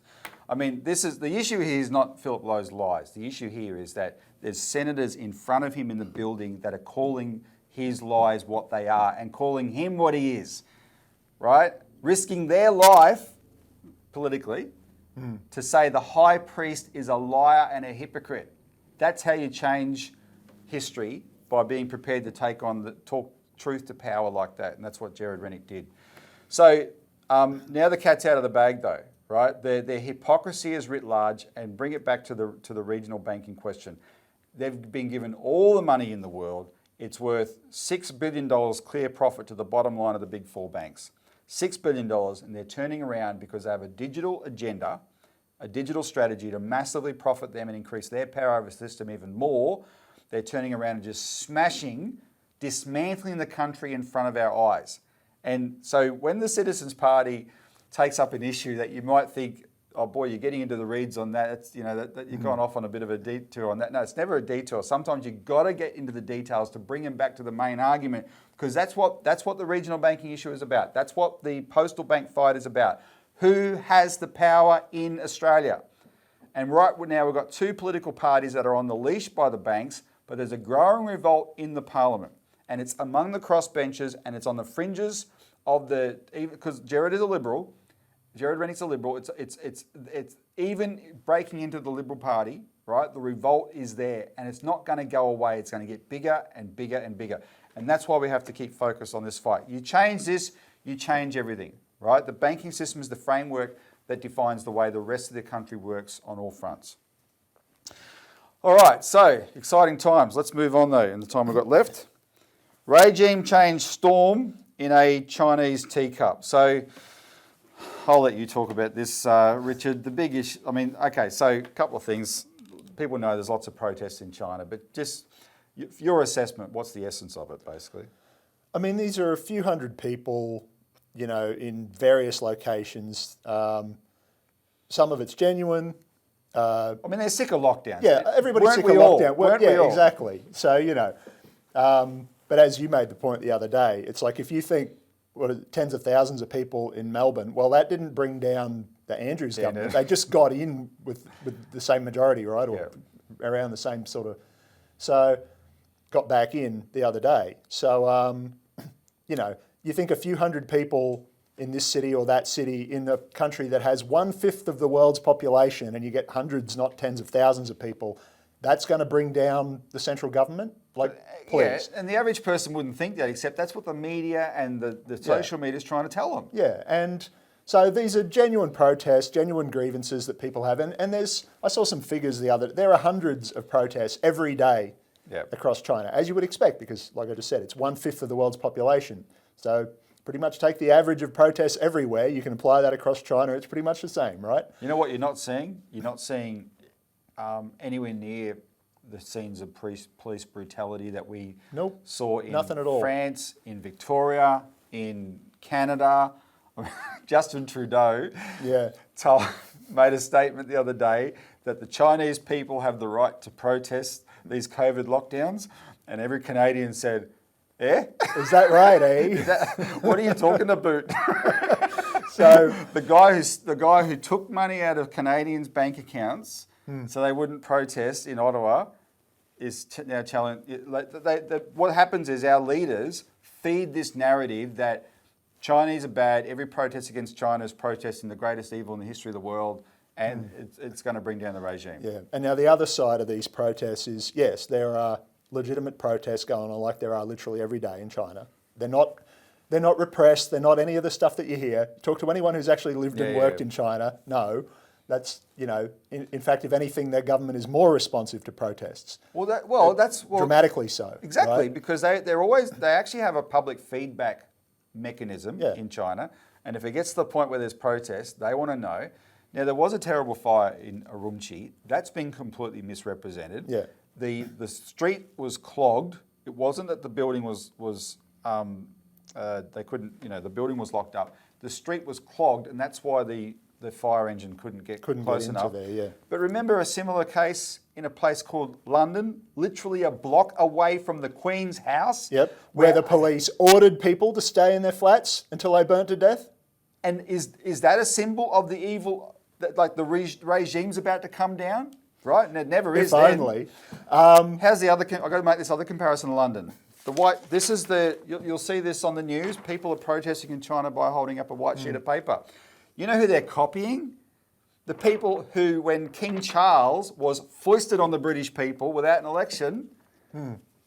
I mean, the issue here is not Philip Lowe's lies. The issue here is that there's senators in front of him in the building that are calling his lies what they are and calling him what he is, right? Risking their life politically to say the high priest is a liar and a hypocrite. That's how you change history, by being prepared to talk truth to power like that, and that's what Jared Rennick did. So now the cat's out of the bag, though, right? Their hypocrisy is writ large, and bring it back to the regional banking question. They've been given all the money in the world. It's worth $6 billion clear profit to the bottom line of the big 4 banks. $6 billion, and they're turning around because they have a digital agenda, a digital strategy to massively profit them and increase their power over the system even more. They're turning around and just dismantling the country in front of our eyes. And so when the Citizens Party takes up an issue that you might think, oh boy, you're getting into the reeds on that, it's, that you've gone off on a bit of a detour on that. No, it's never a detour. Sometimes you've got to get into the details to bring them back to the main argument, because that's what the regional banking issue is about. That's what the postal bank fight is about. Who has the power in Australia? And right now we've got 2 political parties that are on the leash by the banks, but there's a growing revolt in the parliament. And it's among the crossbenchers, and it's on the fringes of because Jared is a Liberal, Jared Rennick's a Liberal, it's even breaking into the Liberal Party, right? The revolt is there, and it's not going to go away. It's going to get bigger and bigger and bigger. And that's why we have to keep focused on this fight. You change this, you change everything, right? The banking system is the framework that defines the way the rest of the country works on all fronts. All right, so exciting times. Let's move on, though, in the time we've got left. Regime change storm in a Chinese teacup. So I'll let you talk about this, Richard. The big issue, so a couple of things. People know there's lots of protests in China, but just your assessment, what's the essence of it, basically? I mean, these are a few hundred people, in various locations. Some of it's genuine. They're sick of lockdowns. Yeah, everybody's sick of lockdown. Weren't we all? Exactly. So, but as you made the point the other day, it's like if you think tens of thousands of people in Melbourne, well, that didn't bring down the Andrews government. They just got in with the same majority, right? Or around the same sort of So got back in the other day. So, you think a few hundred people in this city or that city in a country that has 1/5 of the world's population, and you get hundreds, not tens of thousands of people, that's going to bring down the central government? Please. Yeah, and the average person wouldn't think that, except that's what the media and the social media is trying to tell them. Yeah, and so these are genuine protests, genuine grievances that people have. And I saw some figures there are hundreds of protests every day across China, as you would expect, because like I just said, it's 1/5 of the world's population. So pretty much take the average of protests everywhere, you can apply that across China, it's pretty much the same, right? You know what you're not seeing? You're not seeing anywhere near the scenes of police brutality that we saw in nothing at all. France, in Victoria, in Canada. Justin Trudeau made a statement the other day that the Chinese people have the right to protest these COVID lockdowns, and every Canadian said, "Eh? Is that right, eh? What are you talking about?" So the guy who took money out of Canadians' bank accounts so they wouldn't protest in Ottawa is now challenging. What happens is our leaders feed this narrative that Chinese are bad. Every protest against China is protesting the greatest evil in the history of the world, and it's going to bring down the regime. Yeah, and now the other side of these protests is, yes, there are legitimate protests going on like there are literally every day in China. They're not repressed. They're not any of the stuff that you hear. Talk to anyone who's actually lived and worked in China. No, that's, in fact, if anything, their government is more responsive to protests. That's dramatically so. Exactly, right? because they actually have a public feedback mechanism in China, and if it gets to the point where there's protest, they want to know. Now, there was a terrible fire in Urumqi. That's been completely misrepresented. Yeah. The street was clogged. It wasn't that the building was they couldn't, the building was locked up. The street was clogged, and that's why the fire engine couldn't get close enough. There, yeah. But remember a similar case in a place called London, literally a block away from the Queen's house. Yep, where the police ordered people to stay in their flats until they burnt to death. And is that a symbol of the evil, like the regime's about to come down? Right, and it never is. If only. How's the other? I've got to make this other comparison to London. You'll see this on the news. People are protesting in China by holding up a white sheet of paper. You know who they're copying? The people who, when King Charles was foisted on the British people without an election,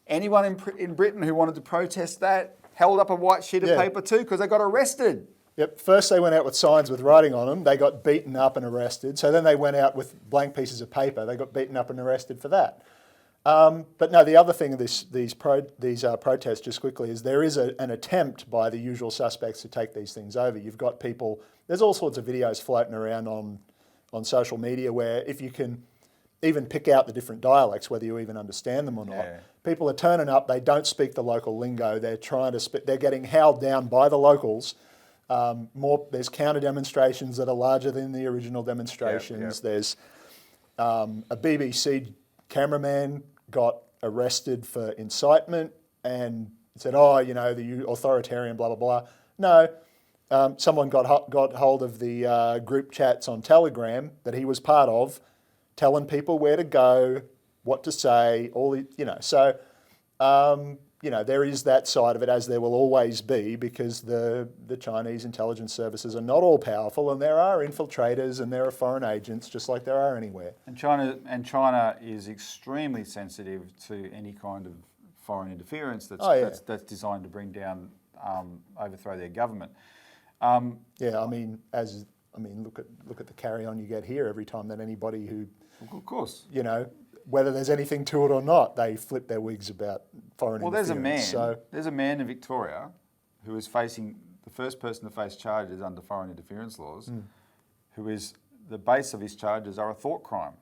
anyone in Britain who wanted to protest that held up a white sheet of paper too, because they got arrested. Yep. First they went out with signs with writing on them. They got beaten up and arrested. So then they went out with blank pieces of paper. They got beaten up and arrested for that. But no, the other thing of these protests, just quickly, is there is an attempt by the usual suspects to take these things over. You've got people. There's all sorts of videos floating around on social media where if you can even pick out the different dialects, whether you even understand them or not, people are turning up. They don't speak the local lingo. They're trying to they're getting howled down by the locals. There's counter demonstrations that are larger than the original demonstrations. There's a BBC cameraman got arrested for incitement and said, the authoritarian, blah, blah, blah. No, someone got hold of the group chats on Telegram that he was part of, telling people where to go, what to say, there is that side of it, as there will always be, because the Chinese intelligence services are not all powerful, and there are infiltrators and there are foreign agents, just like there are anywhere. And China is extremely sensitive to any kind of foreign interference that's designed to bring down, overthrow their government. Look at the carry on you get here every time that anybody who, of course, whether there's anything to it or not, they flip their wigs about foreign interference. There's a man in Victoria who is facing the first person to face charges under foreign interference laws, who is, the base of his charges are a thought crime.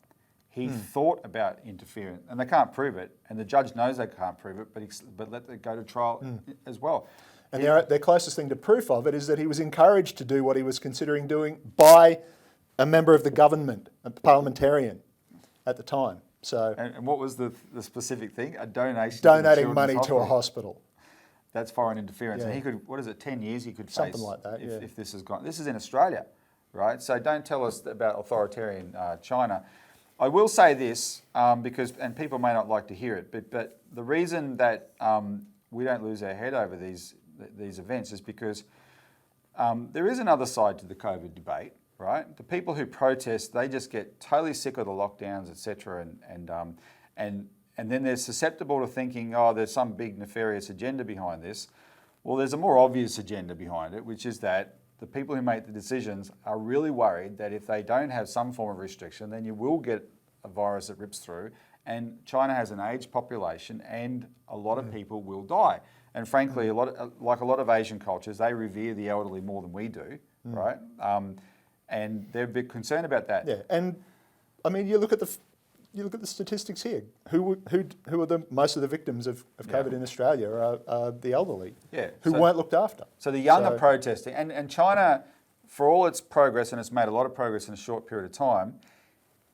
He thought about interference, and they can't prove it, and the judge knows they can't prove it, but let it go to trial as well. And their closest thing to proof of it is that he was encouraged to do what he was considering doing by a member of the government, a parliamentarian at the time. So, and what was the specific thing? A donation. Donating money to a hospital. That's foreign interference. And he could, 10 years he could face. Something like that, if this has gone. This is in Australia, right? So don't tell us about authoritarian China. I will say this because, and people may not like to hear it, but the reason that we don't lose our head over these events is because there is another side to the COVID debate, right? The people who protest, they just get totally sick of the lockdowns, etc., and then they're susceptible to thinking, oh, there's some big nefarious agenda behind this. Well, there's a more obvious agenda behind it, which is that the people who make the decisions are really worried that if they don't have some form of restriction, then you will get a virus that rips through. And China has an aged population, and a lot of people will die. And frankly, like a lot of Asian cultures, they revere the elderly more than we do, right? And they're a bit concerned about that. Yeah, and I mean, you look at the statistics here. Who are the most of the victims of COVID in Australia are the elderly, who weren't looked after. So the young are protesting, and China, for all its progress, and it's made a lot of progress in a short period of time,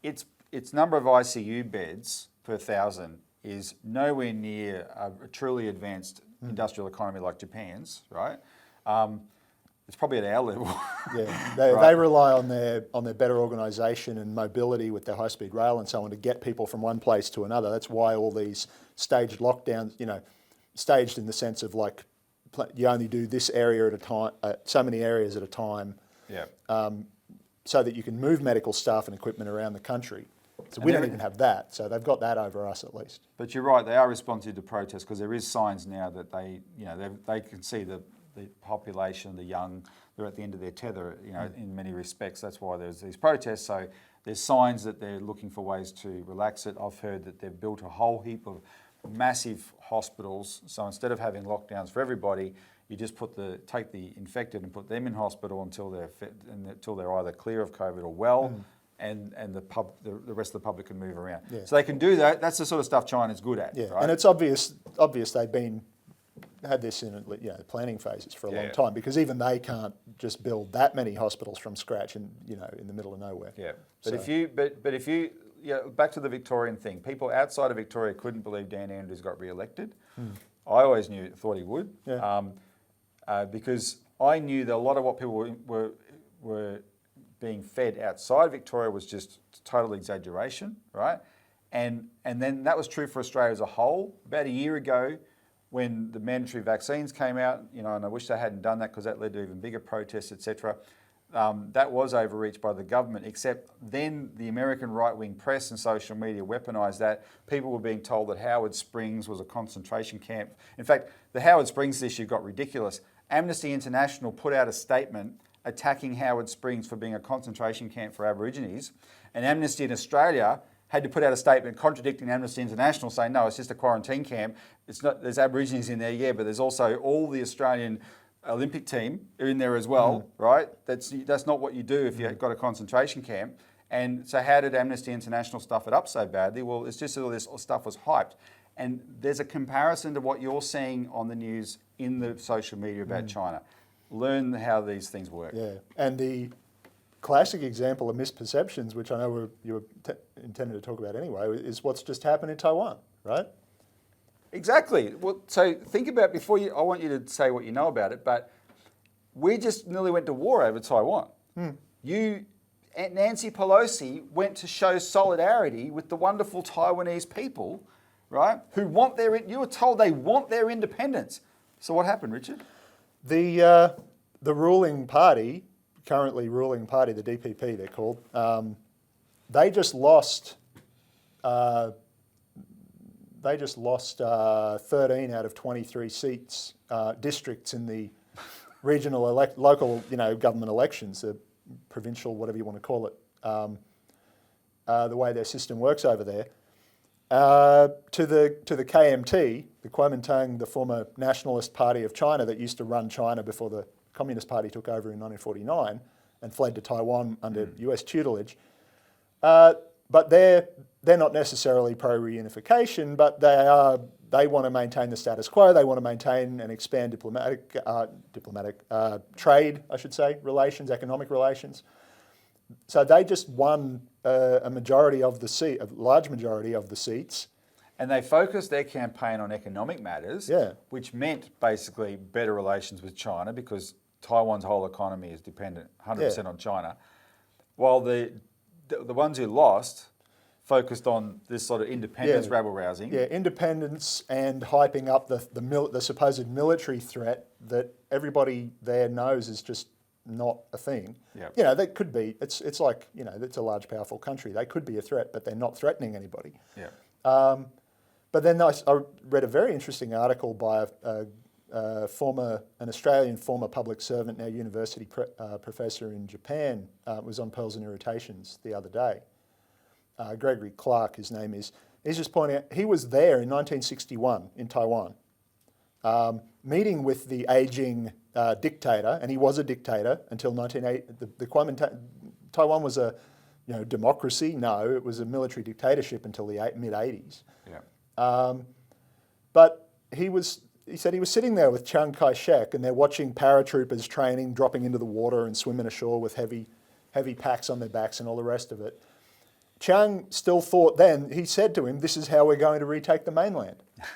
its number of ICU beds per 1,000 is nowhere near a truly advanced industrial economy like Japan's, right? It's probably at our level. Yeah, they rely on their better organisation and mobility with their high-speed rail and so on to get people from one place to another. That's why all these staged lockdowns, staged in the sense of like you only do this area at a time, so many areas at a time, so that you can move medical staff and equipment around the country. So we don't even have that. So they've got that over us at least. But you're right, they are responsive to protests because there is signs now that they can see the population, the young, they're at the end of their tether, in many respects. That's why there's these protests. So there's signs that they're looking for ways to relax it. I've heard that they've built a whole heap of massive hospitals. So instead of having lockdowns for everybody, you just take the infected and put them in hospital until they're either clear of COVID or well. And the rest of the public can move around. Yeah. So they can do that. That's the sort of stuff China's good at. Yeah, right? And it's obvious they've had this in the planning phases for a long time because even they can't just build that many hospitals from scratch in the middle of nowhere. Yeah, but if you back to the Victorian thing, people outside of Victoria couldn't believe Dan Andrews got re-elected. I always thought he would, because I knew that a lot of what people were being fed outside Victoria was just total exaggeration, right? And then that was true for Australia as a whole. About a year ago, when the mandatory vaccines came out, and I wish they hadn't done that because that led to even bigger protests, etc. That was overreached by the government, except then the American right-wing press and social media weaponised that. People were being told that Howard Springs was a concentration camp. In fact, the Howard Springs issue got ridiculous. Amnesty International put out a statement attacking Howard Springs for being a concentration camp for Aborigines, and Amnesty in Australia had to put out a statement contradicting Amnesty International, saying no, it's just a quarantine camp. It's not. There's Aborigines in there, but there's also all the Australian Olympic team are in there as well, right? That's not what you do if you've got a concentration camp. And so how did Amnesty International stuff it up so badly? Well, it's just all this stuff was hyped. And there's a comparison to what you're seeing on the news in the social media about China. Learn how these things work. Yeah, and the classic example of misperceptions, which I know you were intended to talk about anyway, is what's just happened in Taiwan, right? Exactly. Well, so think about I want you to say what you know about it, but we just nearly went to war over Taiwan. Nancy Pelosi went to show solidarity with the wonderful Taiwanese people, right, who want you were told they want their independence. So what happened, Richard? The ruling party, currently ruling party, the DPP they're called, they just lost 13 out of 23 seats, districts in the regional, local, government elections, the provincial, whatever you want to call it, the way their system works over there. To the KMT, the Kuomintang, the former nationalist party of China that used to run China before the Communist Party took over in 1949 and fled to Taiwan under US tutelage. But they're not necessarily pro-reunification, but they want to maintain the status quo. They want to maintain and expand diplomatic trade, I should say, relations, economic relations. So they just won a large majority of the seats. And they focused their campaign on economic matters, which meant basically better relations with China because Taiwan's whole economy is dependent 100% on China. While the ones who lost focused on this sort of independence Yeah. rabble-rousing. Yeah, independence and hyping up the supposed military threat that everybody there knows is just not a thing. Yep. You know, that could be. It's like, you know, it's a large, powerful country. They could be a threat, but they're not threatening anybody. Yeah. But then I read a very interesting article by an Australian former public servant, now university professor in Japan. It was on Pearls and Irritations the other day. Gregory Clark, his name is. He's just pointing out, he was there in 1961 in Taiwan, meeting with the aging dictator, and he was a dictator until 1980. Taiwan was a democracy. No, it was a military dictatorship until the mid-80s. Yeah. But he said he was sitting there with Chiang Kai-shek, and they're watching paratroopers training, dropping into the water and swimming ashore with heavy packs on their backs and all the rest of it. Chiang still thought then, he said to him, this is how we're going to retake the mainland.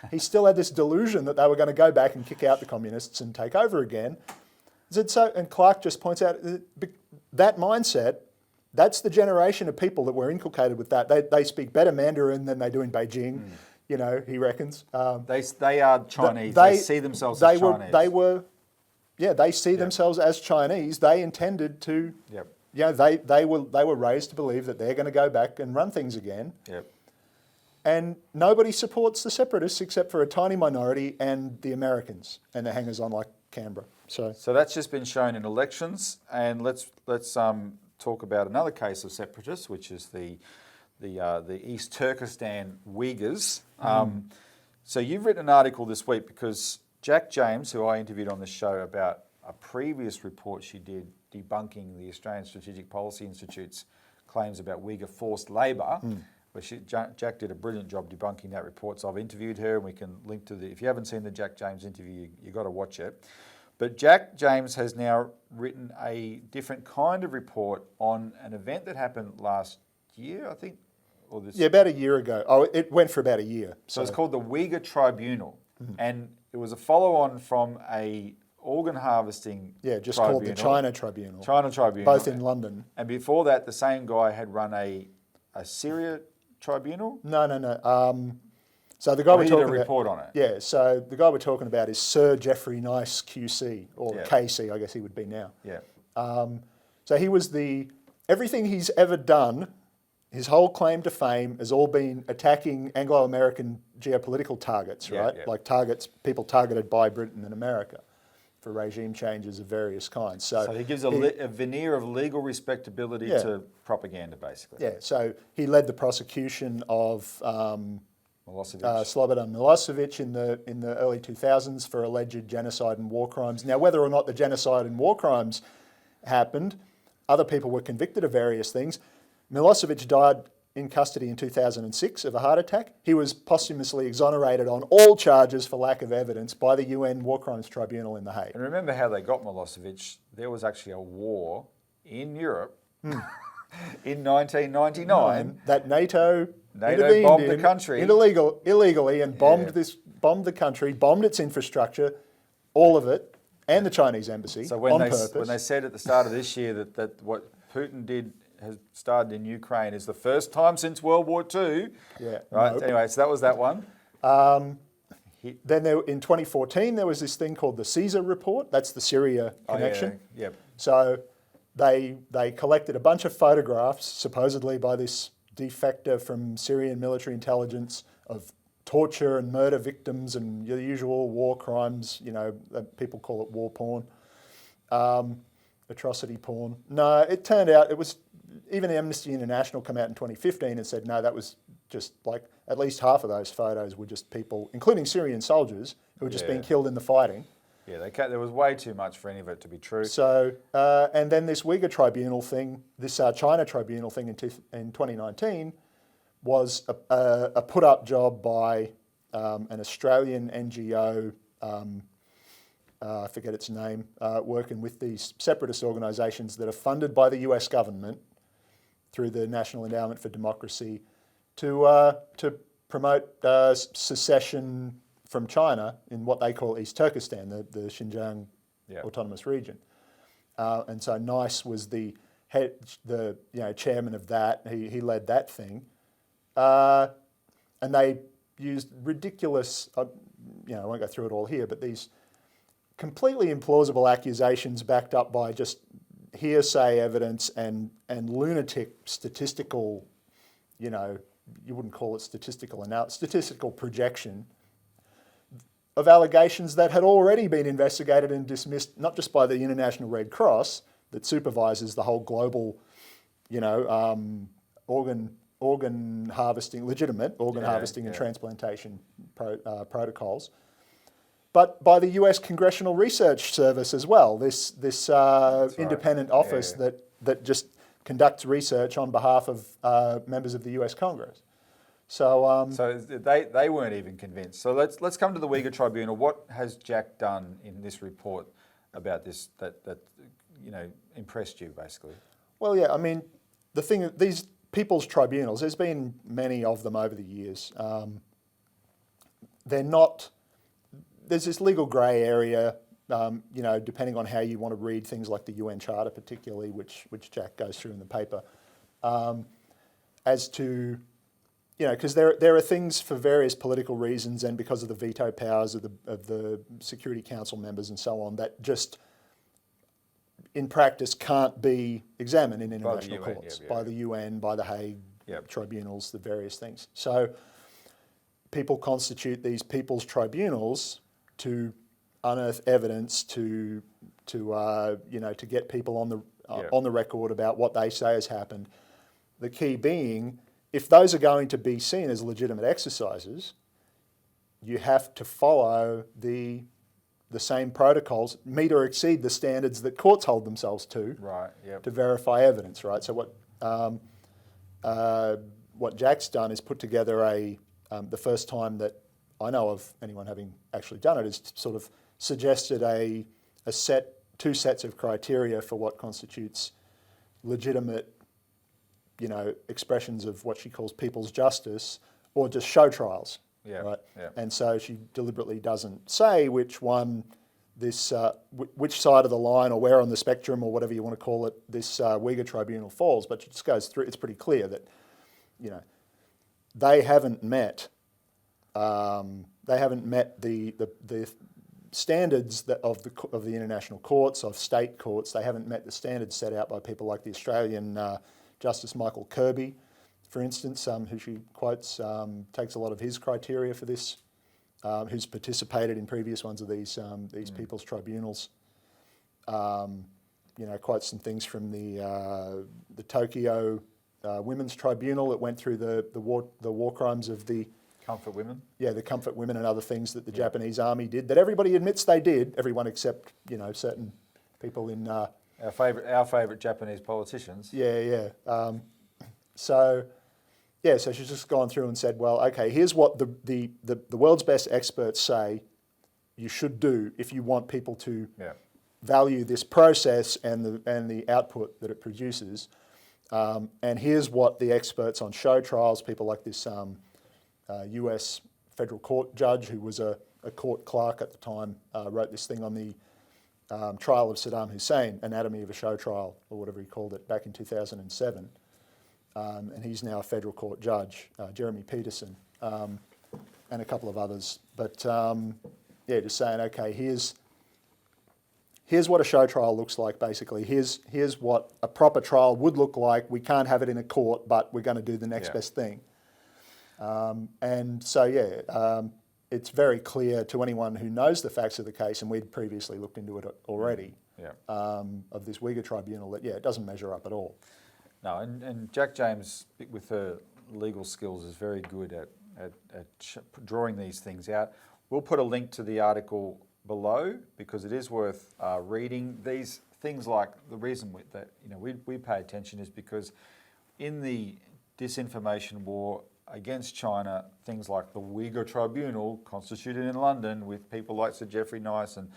He still had this delusion that they were going to go back and kick out the communists and take over again. And Clark just points out that mindset, that's the generation of people that were inculcated with that. They speak better Mandarin than they do in Beijing, you know, he reckons. They are Chinese. They see themselves as Chinese. They see themselves as Chinese. They intended to... Yep. You know, they were raised to believe that they're going to go back and run things again. Yep. And nobody supports the separatists except for a tiny minority and the Americans and the hangers-on like Canberra. So that's just been shown in elections, and let's talk about another case of separatists, which is the East Turkestan Uyghurs. So you've written an article this week because Jack James, who I interviewed on the show about a previous report she did debunking the Australian Strategic Policy Institute's claims about Uyghur forced labour, where Jack did a brilliant job debunking that report. So I've interviewed her, and we can link to if you haven't seen the Jack James interview, you've got to watch it. But Jack James has now written a different kind of report on an event that happened last year, I think. Yeah, about a year ago. Oh, it went for about a year. So it's called the Uyghur Tribunal, and it was a follow-on from a organ harvesting just tribunal, called the China Tribunal. China Tribunal. Both in London. And before that, the same guy had run a Syria Tribunal? No. So the guy we're he talking did a report on it. Yeah, so the guy we're talking about is Sir Geoffrey Nice QC, or KC, I guess he would be now. Yeah. So he was everything he's ever done, his whole claim to fame has all been attacking Anglo-American geopolitical targets, right? Yeah. Like people targeted by Britain and America for regime changes of various kinds. So he gives a veneer of legal respectability to propaganda, basically. Yeah, so he led the prosecution of Slobodan Milosevic in the early 2000s for alleged genocide and war crimes. Now, whether or not the genocide and war crimes happened, other people were convicted of various things. Milosevic died in custody in 2006 of a heart attack. He was posthumously exonerated on all charges for lack of evidence by the UN War Crimes Tribunal in The Hague. And remember how they got Milosevic? There was actually a war in Europe in 1999. That NATO bombed the country illegally and bombed the country, bombed its infrastructure, all of it, and the Chinese embassy so on purpose. When they said at the start of this year that what Putin did has started in Ukraine is the first time since World War II. Yeah. Right. Nope. Anyway, so that was that one. Then in 2014 there was this thing called the Caesar Report. That's the Syria connection. Yeah. Yep. So they collected a bunch of photographs, supposedly by this defector from Syrian military intelligence, of torture and murder victims and the usual war crimes. You know, people call it war porn, atrocity porn. No, it turned out it was. Even Amnesty International came out in 2015 and said, no, that was just like at least half of those photos were just people, including Syrian soldiers, who were just being killed in the fighting. Yeah, there was way too much for any of it to be true. So, and then this Uyghur Tribunal thing, this China Tribunal thing in 2019 was a put-up job by an Australian NGO, I forget its name, working with these separatist organisations that are funded by the US government through the National Endowment for Democracy to promote secession from China in what they call East Turkestan, the Xinjiang autonomous region. And so Nice was the chairman of that. He led that thing. And they used ridiculous, I won't go through it all here, but these completely implausible accusations backed up by just hearsay evidence and lunatic statistical, you wouldn't call it statistical projection of allegations that had already been investigated and dismissed, not just by the International Red Cross that supervises the whole global, organ harvesting, legitimate organ harvesting and transplantation protocols, but by the US Congressional Research Service as well, this independent office that just conducts research on behalf of members of the US Congress. So they weren't even convinced. So let's come to the Uyghur Tribunal. What has Jack done in this report about this that impressed you, basically? Well, yeah, I mean, the thing, these people's tribunals, there's been many of them over the years. They're not, there's this legal grey area, depending on how you want to read things like the UN Charter particularly, which Jack goes through in the paper, as to, because there are things for various political reasons and because of the veto powers of the Security Council members and so on that just in practice can't be examined in international courts, by the UN, by the Hague tribunals, the various things. So people constitute these people's tribunals to unearth evidence, to get people on the record about what they say has happened. The key being, if those are going to be seen as legitimate exercises, you have to follow the same protocols, meet or exceed the standards that courts hold themselves to, to verify evidence, right? So what Jack's done is put together the first time that I know of anyone having actually done it, is sort of suggested two sets of criteria for what constitutes legitimate, expressions of what she calls people's justice, or just show trials. Right? And so she deliberately doesn't say which one which side of the line or where on the spectrum or whatever you want to call it this Uyghur Tribunal falls, but she just goes through. It's pretty clear that, they haven't met the standards of the international courts, of state courts. They haven't met the standards set out by people like the Australian Justice Michael Kirby, for instance, who she quotes, takes a lot of his criteria for this, who's participated in previous ones of these people's tribunals. Quotes some things from the Tokyo Women's Tribunal that went through the war crimes of the Comfort Women? Yeah, the Comfort Women and other things that the Japanese army did, that everybody admits they did, everyone except, certain people in... Our favourite Japanese politicians. So she's just gone through and said, well, okay, here's what the world's best experts say you should do if you want people to value this process and the output that it produces. And here's what the experts on show trials, people like this US federal court judge who was a court clerk at the time, wrote this thing on the trial of Saddam Hussein, Anatomy of a Show Trial, or whatever he called it, back in 2007. And he's now a federal court judge, Jeremy Peterson, and a couple of others. But just saying, okay, here's what a show trial looks like, basically. Here's what a proper trial would look like. We can't have it in a court, but we're going to do the next best thing. It's very clear to anyone who knows the facts of the case, and we'd previously looked into it already, of this Uyghur Tribunal, that, it doesn't measure up at all. No, and Jack James, with her legal skills, is very good at drawing these things out. We'll put a link to the article below because it is worth reading. These things, like the reason we pay attention is because in the disinformation war against China, things like the Uyghur Tribunal, constituted in London with people like Sir Geoffrey Nice and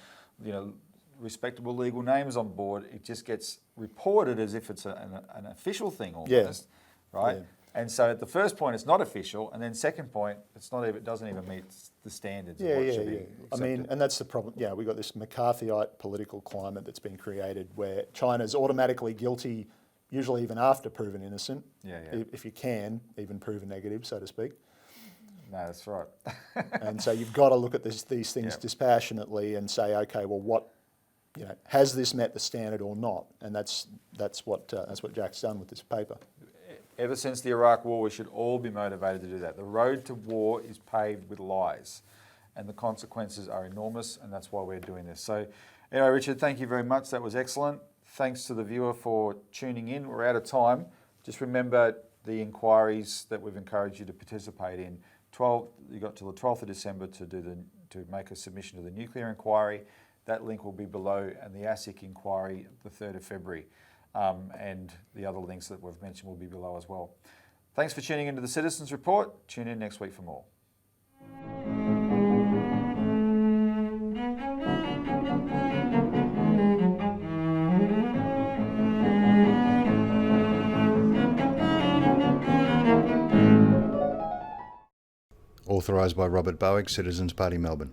respectable legal names on board, it just gets reported as if it's an official thing almost, right? Yeah. And so at the first point, it's not official, and then second point, it doesn't even meet the standards of what should be accepted. I mean, and that's the problem. We've got this McCarthyite political climate that's been created where China's automatically guilty usually even after proven innocent, Yeah, yeah. if you can, even proven negative, so to speak. No, that's right. And so you've got to look at these things Yep. dispassionately and say, okay, well, what, has this met the standard or not? And that's what Jack's done with this paper. Ever since the Iraq War, we should all be motivated to do that. The road to war is paved with lies, and the consequences are enormous, and that's why we're doing this. So, anyway, Richard, thank you very much. That was excellent. Thanks to the viewer for tuning in. We're out of time. Just remember the inquiries that we've encouraged you to participate in. You got till the 12th of December to make a submission to the nuclear inquiry. That link will be below, and the ASIC inquiry, the 3rd of February. And the other links that we've mentioned will be below as well. Thanks for tuning into the Citizens Report. Tune in next week for more. Authorised by Robert Barwick, Citizens Party, Melbourne.